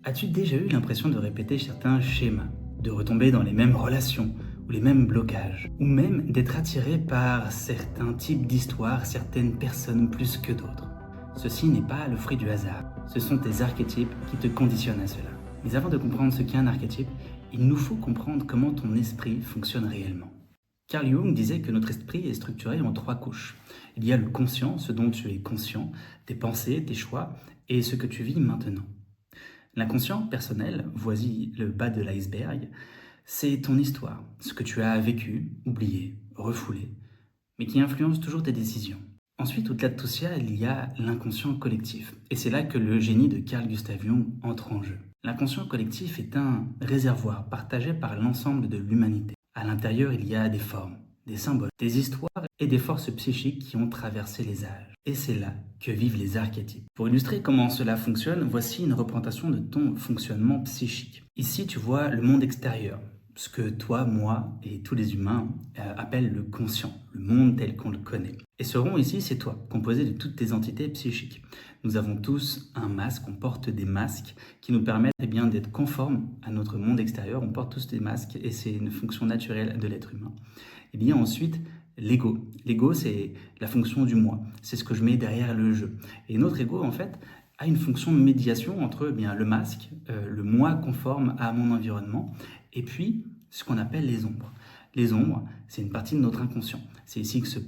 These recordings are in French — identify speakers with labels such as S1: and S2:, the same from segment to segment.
S1: As-tu déjà eu l'impression de répéter certains schémas, de retomber dans les mêmes relations ou les mêmes blocages, ou même d'être attiré par certains types d'histoires, certaines personnes plus que d'autres? Ceci n'est pas le fruit du hasard, ce sont tes archétypes qui te conditionnent à cela. Mais avant de comprendre ce qu'est un archétype, il nous faut comprendre comment ton esprit fonctionne réellement. Carl Jung disait que notre esprit est structuré en trois couches. Il y a le conscient, ce dont tu es conscient, tes pensées, tes choix, et ce que tu vis maintenant. L'inconscient personnel, voici le bas de l'iceberg, c'est ton histoire, ce que tu as vécu, oublié, refoulé, mais qui influence toujours tes décisions. Ensuite, au-delà de tout ça, il y a l'inconscient collectif. Et c'est là que le génie de Carl Gustav Jung entre en jeu. L'inconscient collectif est un réservoir partagé par l'ensemble de l'humanité. À l'intérieur, il y a des formes, des symboles, des histoires et des forces psychiques qui ont traversé les âges. Et c'est là que vivent les archétypes. Pour illustrer comment cela fonctionne, voici une représentation de ton fonctionnement psychique. Ici, tu vois le monde extérieur, ce que toi, moi et tous les humains appellent le conscient, le monde tel qu'on le connaît. Et ce rond ici, c'est toi, composé de toutes tes entités psychiques. Nous avons tous un masque, on porte des masques qui nous permettent d'être conformes à notre monde extérieur. On porte tous des masques et c'est une fonction naturelle de l'être humain. Il y a ensuite l'ego. L'ego, c'est la fonction du moi. C'est ce que je mets derrière le jeu. Et notre ego, en fait, a une fonction de médiation entre le masque, le moi conforme à mon environnement, et puis ce qu'on appelle les ombres. Les ombres, c'est une partie de notre inconscient. C'est ici que se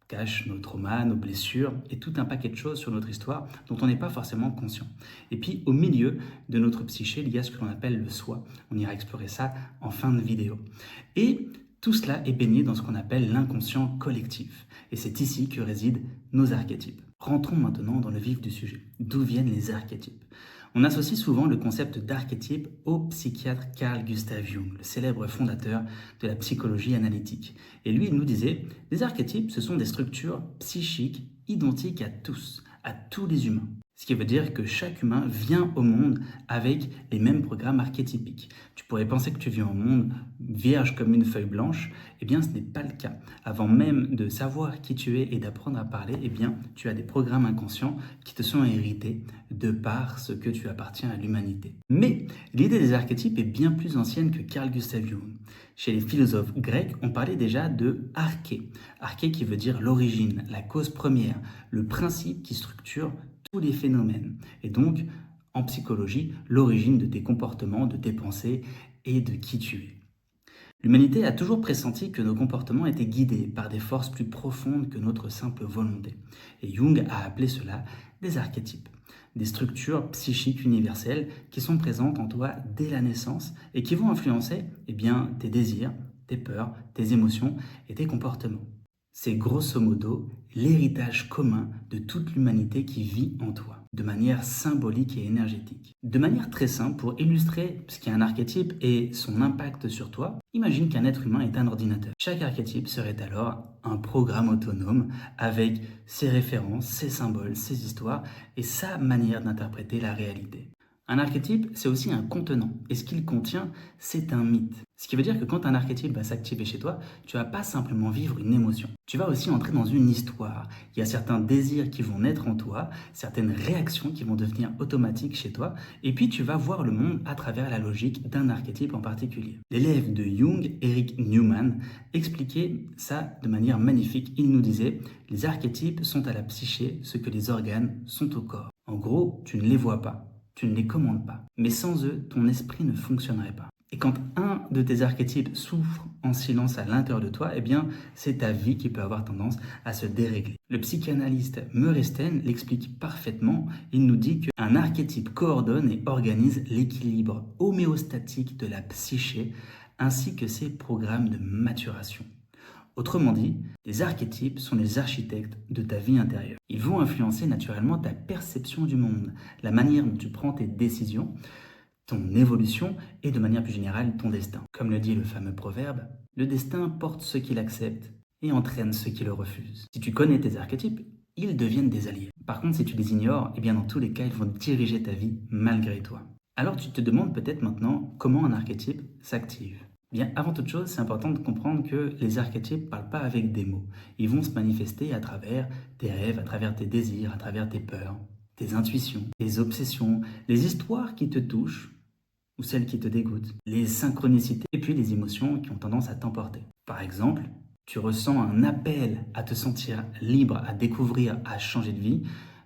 S1: cachent nos traumas, nos blessures et tout un paquet de choses sur notre histoire dont on n'est pas forcément conscient. Et puis au milieu de notre psyché, il y a ce que l'on appelle le soi. On ira explorer ça en fin de vidéo. Et tout cela est baigné dans ce qu'on appelle l'inconscient collectif. Et c'est ici que résident nos archétypes. Rentrons maintenant dans le vif du sujet. D'où viennent les archétypes? On associe souvent le concept d'archétype au psychiatre Carl Gustav Jung, le célèbre fondateur de la psychologie analytique. Et lui, il nous disait, les archétypes, ce sont des structures psychiques identiques à tous les humains. Ce qui veut dire que chaque humain vient au monde avec les mêmes programmes archétypiques. Tu pourrais penser que tu viens au monde vierge comme une feuille blanche, eh bien ce n'est pas le cas. Avant même de savoir qui tu es et d'apprendre à parler, eh bien tu as des programmes inconscients qui te sont hérités de par ce que tu appartiens à l'humanité. Mais l'idée des archétypes est bien plus ancienne que Carl Gustav Jung. Chez les philosophes grecs, on parlait déjà de arché. Arché qui veut dire l'origine, la cause première, le principe qui structure tous les phénomènes. Et donc, en psychologie, l'origine de tes comportements, de tes pensées et de qui tu es. L'humanité a toujours pressenti que nos comportements étaient guidés par des forces plus profondes que notre simple volonté. Et Jung a appelé cela des archétypes, des structures psychiques universelles qui sont présentes en toi dès la naissance et qui vont influencer tes désirs, tes peurs, tes émotions et tes comportements. C'est grosso modo l'héritage commun de toute l'humanité qui vit en toi, de manière symbolique et énergétique. De manière très simple, pour illustrer ce qu'est un archétype et son impact sur toi, imagine qu'un être humain est un ordinateur. Chaque archétype serait alors un programme autonome avec ses références, ses symboles, ses histoires et sa manière d'interpréter la réalité. Un archétype, c'est aussi un contenant. Et ce qu'il contient, c'est un mythe. Ce qui veut dire que quand un archétype va s'activer chez toi, tu vas pas simplement vivre une émotion. Tu vas aussi entrer dans une histoire. Il y a certains désirs qui vont naître en toi, certaines réactions qui vont devenir automatiques chez toi, et puis tu vas voir le monde à travers la logique d'un archétype en particulier. L'élève de Jung, Eric Newman, expliquait ça de manière magnifique. Il nous disait, les archétypes sont à la psyché ce que les organes sont au corps. En gros, tu ne les vois pas. Tu ne les commandes pas. Mais sans eux, ton esprit ne fonctionnerait pas. Et quand un de tes archétypes souffre en silence à l'intérieur de toi, c'est ta vie qui peut avoir tendance à se dérégler. Le psychanalyste Meurestein l'explique parfaitement. Il nous dit qu'un archétype coordonne et organise l'équilibre homéostatique de la psyché ainsi que ses programmes de maturation. Autrement dit, les archétypes sont les architectes de ta vie intérieure. Ils vont influencer naturellement ta perception du monde, la manière dont tu prends tes décisions, ton évolution et de manière plus générale ton destin. Comme le dit le fameux proverbe, le destin porte ceux qui l'acceptent et entraîne ceux qui le refusent. Si tu connais tes archétypes, ils deviennent des alliés. Par contre, si tu les ignores, dans tous les cas, ils vont diriger ta vie malgré toi. Alors tu te demandes peut-être maintenant comment un archétype s'active. Bien, avant toute chose, c'est important de comprendre que les archétypes ne parlent pas avec des mots. Ils vont se manifester à travers tes rêves, à travers tes désirs, à travers tes peurs. tes intuitions, tes obsessions, les histoires qui te touchent ou celles qui te dégoûtent, les synchronicités et puis les émotions qui ont tendance à t'emporter. Par exemple, tu ressens un appel à te sentir libre, à découvrir, à changer de vie.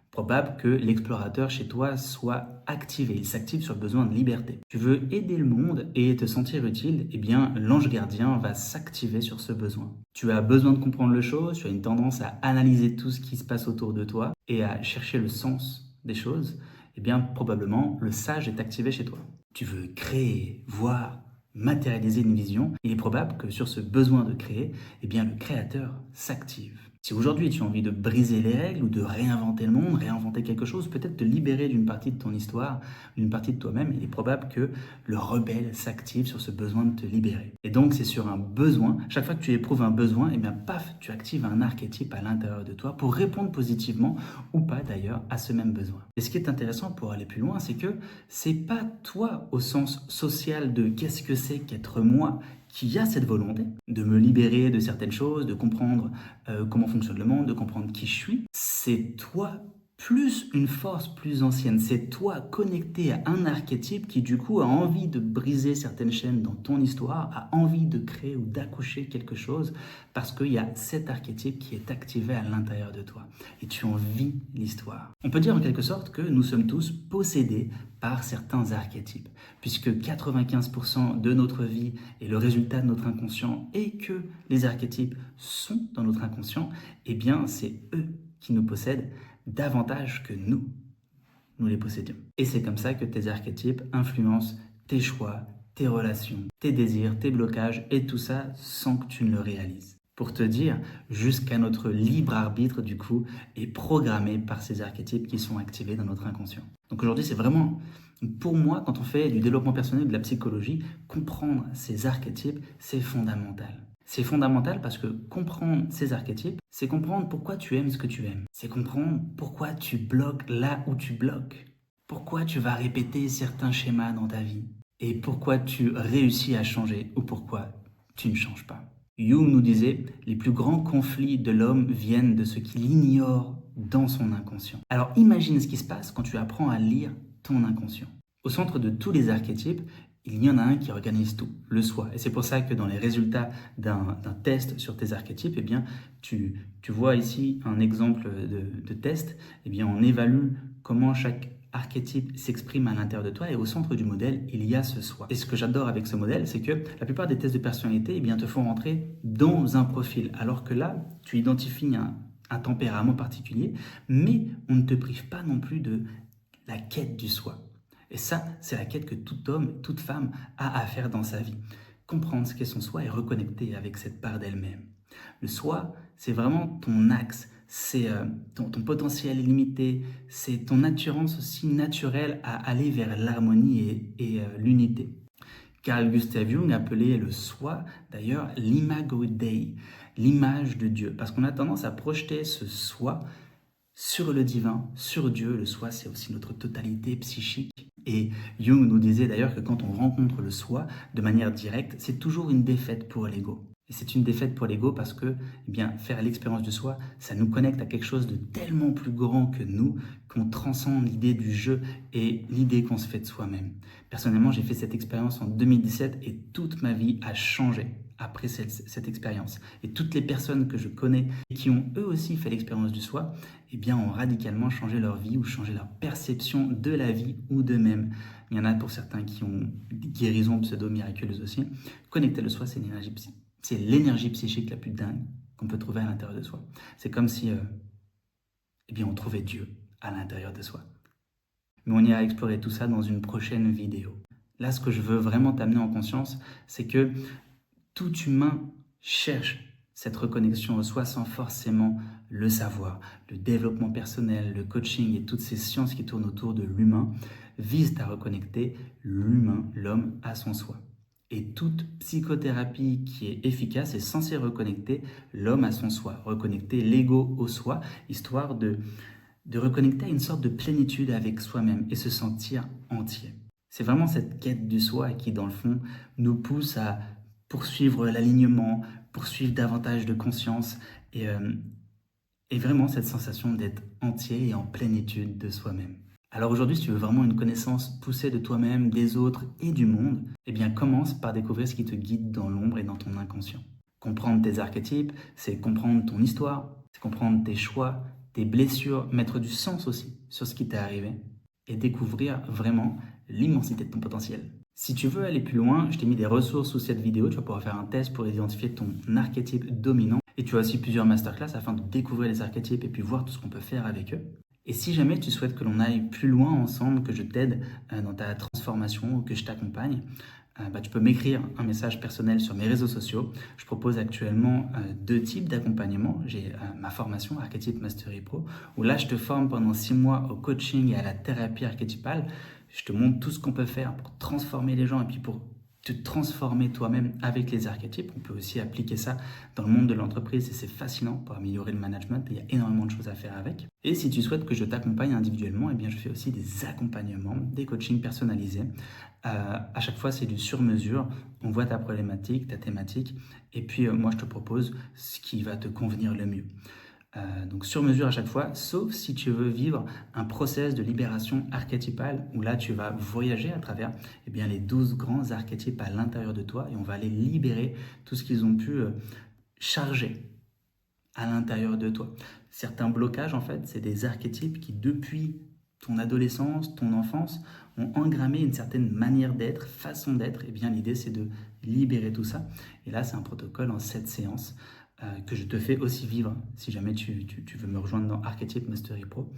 S1: Probable que l'explorateur chez toi soit activé, il s'active sur le besoin de liberté. Tu veux aider le monde et te sentir utile, eh bien l'ange gardien va s'activer sur ce besoin. Tu as besoin de comprendre les choses, tu as une tendance à analyser tout ce qui se passe autour de toi et à chercher le sens des choses, eh bien probablement le sage est activé chez toi. Tu veux créer, voir, matérialiser une vision, il est probable que sur ce besoin de créer, eh bien le créateur s'active. Si aujourd'hui tu as envie de briser les règles ou de réinventer le monde, réinventer quelque chose, peut-être te libérer d'une partie de ton histoire, d'une partie de toi-même, il est probable que le rebelle s'active sur ce besoin de te libérer. Et donc c'est sur un besoin, chaque fois que tu éprouves un besoin, et bien paf, tu actives un archétype à l'intérieur de toi pour répondre positivement ou pas d'ailleurs à ce même besoin. Et ce qui est intéressant pour aller plus loin, c'est que c'est pas toi au sens social de qu'est-ce que c'est qu'être moi qui a cette volonté de me libérer de certaines choses, de comprendre comment fonctionne le monde, de comprendre qui je suis. C'est toi plus une force plus ancienne. C'est toi connecté à un archétype qui du coup a envie de briser certaines chaînes dans ton histoire, a envie de créer ou d'accoucher quelque chose parce qu'il y a cet archétype qui est activé à l'intérieur de toi et tu en vis l'histoire. On peut dire en quelque sorte que nous sommes tous possédés par certains archétypes, puisque 95% de notre vie est le résultat de notre inconscient et que les archétypes sont dans notre inconscient, eh bien c'est eux qui nous possèdent davantage que nous les possédions. Et c'est comme ça que tes archétypes influencent tes choix, tes relations, tes désirs, tes blocages et tout ça sans que tu ne le réalises. Pour te dire, jusqu'à notre libre arbitre, du coup, est programmé par ces archétypes qui sont activés dans notre inconscient. Donc aujourd'hui, c'est vraiment, pour moi, quand on fait du développement personnel, de la psychologie, comprendre ces archétypes, c'est fondamental. C'est fondamental parce que comprendre ces archétypes, c'est comprendre pourquoi tu aimes ce que tu aimes. C'est comprendre pourquoi tu bloques là où tu bloques. Pourquoi tu vas répéter certains schémas dans ta vie. Et pourquoi tu réussis à changer ou pourquoi tu ne changes pas. Jung nous disait, les plus grands conflits de l'homme viennent de ce qu'il ignore dans son inconscient. Alors imagine ce qui se passe quand tu apprends à lire ton inconscient. Au centre de tous les archétypes, il y en a un qui organise tout, le soi. Et c'est pour ça que dans les résultats d'un test sur tes archétypes, eh bien, tu vois ici un exemple de test. Eh bien, on évalue comment chaque archétype s'exprime à l'intérieur de toi et au centre du modèle, il y a ce soi. Et ce que j'adore avec ce modèle, c'est que la plupart des tests de personnalité eh bien, te font rentrer dans un profil, alors que là, tu identifies un tempérament particulier, mais on ne te prive pas non plus de la quête du soi. Et ça, c'est la quête que tout homme, toute femme a à faire dans sa vie. Comprendre ce qu'est son soi et reconnecter avec cette part d'elle-même. Le soi, c'est vraiment ton axe, c'est ton potentiel illimité, c'est ton attirance aussi naturelle à aller vers l'harmonie et l'unité. Carl Gustav Jung appelait le soi, d'ailleurs, l'imago Dei, l'image de Dieu, parce qu'on a tendance à projeter ce soi sur le divin, sur Dieu. Le soi, c'est aussi notre totalité psychique. Et Jung nous disait d'ailleurs que quand on rencontre le soi de manière directe, c'est toujours une défaite pour l'ego. Et c'est une défaite pour l'ego parce que eh bien, faire l'expérience du soi, ça nous connecte à quelque chose de tellement plus grand que nous, qu'on transcende l'idée du jeu et l'idée qu'on se fait de soi-même. Personnellement, j'ai fait cette expérience en 2017 et toute ma vie a changé après cette expérience. Et toutes les personnes que je connais et qui ont eux aussi fait l'expérience du soi, eh bien, ont radicalement changé leur vie ou changé leur perception de la vie ou d'eux-mêmes. Il y en a pour certains qui ont des guérisons pseudo-miraculeuses aussi. Connecter le soi, c'est l'énergie psychique la plus dingue qu'on peut trouver à l'intérieur de soi. C'est comme si eh bien, on trouvait Dieu à l'intérieur de soi. Mais on ira explorer tout ça dans une prochaine vidéo. Là, ce que je veux vraiment t'amener en conscience, c'est que tout humain cherche cette reconnexion au soi sans forcément le savoir. Le développement personnel, le coaching et toutes ces sciences qui tournent autour de l'humain visent à reconnecter l'humain, l'homme, à son soi. Et toute psychothérapie qui est efficace est censée reconnecter l'homme à son soi, reconnecter l'ego au soi, histoire de reconnecter à une sorte de plénitude avec soi-même et se sentir entier. C'est vraiment cette quête du soi qui, dans le fond, nous pousse à poursuivre l'alignement, poursuivre davantage de conscience et et vraiment cette sensation d'être entier et en plénitude de soi-même. Alors aujourd'hui, si tu veux vraiment une connaissance poussée de toi-même, des autres et du monde, eh bien commence par découvrir ce qui te guide dans l'ombre et dans ton inconscient. Comprendre tes archétypes, c'est comprendre ton histoire, c'est comprendre tes choix, tes blessures, mettre du sens aussi sur ce qui t'est arrivé et découvrir vraiment l'immensité de ton potentiel. Si tu veux aller plus loin, je t'ai mis des ressources sous cette vidéo. Tu vas pouvoir faire un test pour identifier ton archétype dominant. Et tu as aussi plusieurs masterclass afin de découvrir les archétypes et puis voir tout ce qu'on peut faire avec eux. Et si jamais tu souhaites que l'on aille plus loin ensemble, que je t'aide dans ta transformation ou que je t'accompagne, tu peux m'écrire un message personnel sur mes réseaux sociaux. Je propose actuellement 2 types d'accompagnement. J'ai ma formation Archetype Mastery Pro, où là je te forme pendant 6 mois au coaching et à la thérapie archétypale. Je te montre tout ce qu'on peut faire pour transformer les gens et puis pour te transformer toi-même avec les archétypes. On peut aussi appliquer ça dans le monde de l'entreprise et c'est fascinant pour améliorer le management. Il y a énormément de choses à faire avec. Et si tu souhaites que je t'accompagne individuellement, eh bien je fais aussi des accompagnements, des coachings personnalisés. À chaque fois, c'est du sur-mesure. On voit ta problématique, ta thématique, et puis moi je te propose ce qui va te convenir le mieux. Donc sur mesure à chaque fois, sauf si tu veux vivre un process de libération archétypale où là tu vas voyager à travers les 12 grands archétypes à l'intérieur de toi et on va aller libérer tout ce qu'ils ont pu charger à l'intérieur de toi. Certains blocages en fait, c'est des archétypes qui depuis ton adolescence, ton enfance, ont engrammé une certaine manière d'être, façon d'être. Et bien l'idée c'est de libérer tout ça. Et là c'est un protocole en 7 séances que je te fais aussi vivre si jamais tu veux me rejoindre dans Archetype Mastery Pro.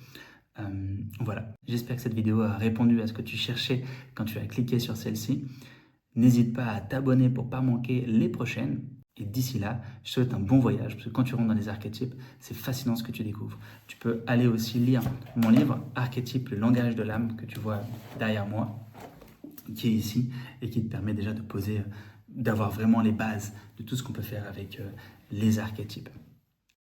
S1: Voilà, j'espère que cette vidéo a répondu à ce que tu cherchais quand tu as cliqué sur celle-ci. N'hésite pas à t'abonner pour ne pas manquer les prochaines. Et d'ici là, je te souhaite un bon voyage, parce que quand tu rentres dans les archétypes, c'est fascinant ce que tu découvres. Tu peux aller aussi lire mon livre Archétype, le langage de l'âme, que tu vois derrière moi, qui est ici, et qui te permet déjà de poser, d'avoir vraiment les bases de tout ce qu'on peut faire avec les archétypes.